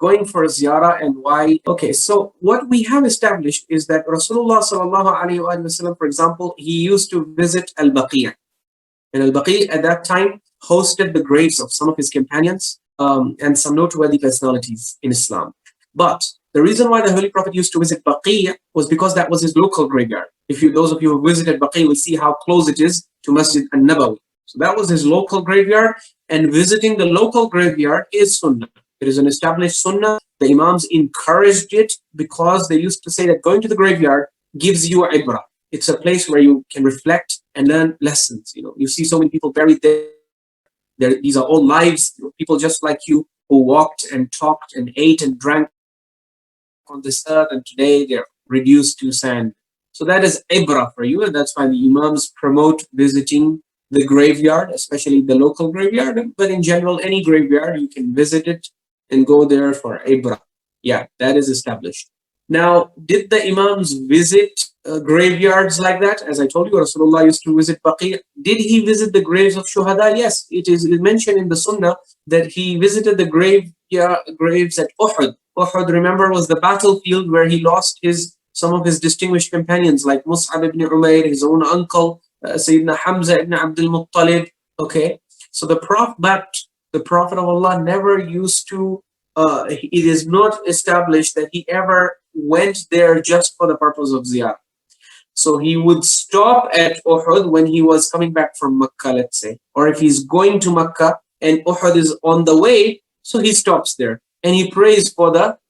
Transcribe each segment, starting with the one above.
going for a ziyarah and why. Okay, so what we have established is that Rasulullah sallallahu alaihi wasallam, for example, he used to visit Al-Baqi'. And Al-Baqi' at that time hosted the graves of some of his companions and some noteworthy personalities in Islam. But the reason why the Holy Prophet used to visit Baqi' was because that was his local graveyard. Those of you who visited Baqi' will see how close it is to Masjid An-Nabawi. So that was his local graveyard, and visiting the local graveyard is Sunnah. It is an established Sunnah. The Imams encouraged it because they used to say that going to the graveyard gives you ibrah. It's a place where you can reflect and learn lessons. You see so many people buried there. These are all lives, people just like you who walked and talked and ate and drank on this earth, and today they're reduced to sand. So that is ibrah for you, and that's why the Imams promote visiting the graveyard, especially the local graveyard. But in general, any graveyard, you can visit it and go there for ibrah. Yeah, that is established. Now, did the Imams visit graveyards like that? As I told you, Rasulullah used to visit Baqi'. Did he visit the graves of Shuhada? Yes, it is mentioned in the Sunnah that he visited the graves at Uhud. Uhud, remember, was the battlefield where he lost some of his distinguished companions like Mus'ab ibn Umayr, his own uncle, Sayyidina Hamza ibn Abdul Muttalib. Okay, so the Prophet of Allah never used to, it is not established that he ever went there just for the purpose of ziyarah. So he would stop at Uhud when he was coming back from Makkah, let's say, or if he's going to Makkah and Uhud is on the way, so he stops there and he prays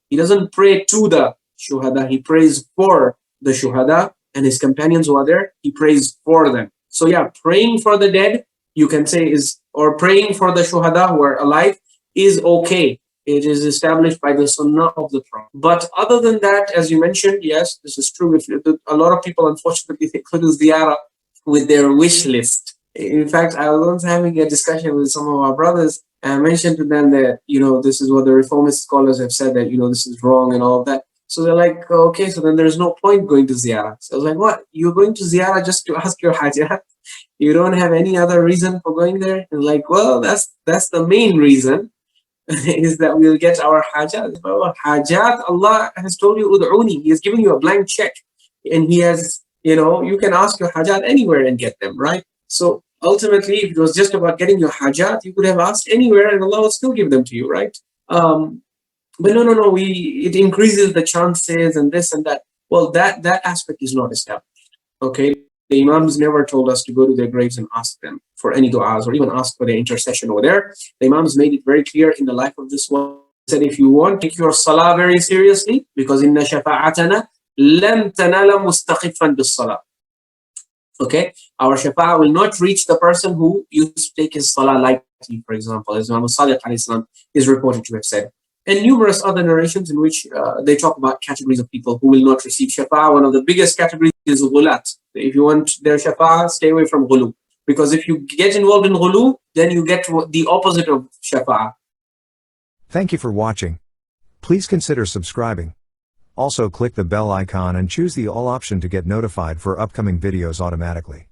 he doesn't pray to the Shuhada, he prays for the Shuhada and his companions who are there, he prays for them. So yeah, praying for the dead, you can say or praying for the Shuhada who are alive is okay. It is established by the Sunnah of the Prophet. But other than that, as you mentioned, yes, this is true. A lot of people, unfortunately, they go to ziyarah with their wish list. In fact, I was once having a discussion with some of our brothers, and I mentioned to them that, this is what the reformist scholars have said, that, this is wrong and all of that. So they're like, okay, so then there's no point going to ziyarah. So I was like, what? You're going to ziyarah just to ask your hajat? You don't have any other reason for going there? And like, well, that's the main reason. Is that we'll get our hajat. Hajat, Allah has told you, ud'uni. He has given you a blank check. And He has, you can ask your hajat anywhere and get them, right? So ultimately, if it was just about getting your hajat, you could have asked anywhere and Allah will still give them to you, right? But no, it increases the chances and this and that. Well, that aspect is not established, okay? The Imams never told us to go to their graves and ask them for any du'as or even ask for their intercession over there. The Imams made it very clear in the life of this one. Said, if you want to take your salah very seriously, because inna shafa'atana lam tanala mustaqifan bis salah. Okay, our shafa'ah will not reach the person who used to take his salah lightly, for example, as Imam Sadiq alayhi salam is reported to have said. And numerous other narrations in which they talk about categories of people who will not receive shafa'ah. One of the biggest categories is ghulat. If you want their shafa'ah, stay away from ghulu. Because if you get involved in ghulu, then you get the opposite of shafa'ah. Thank you for watching. Please consider subscribing. Also click the bell icon and choose the all option to get notified for upcoming videos automatically.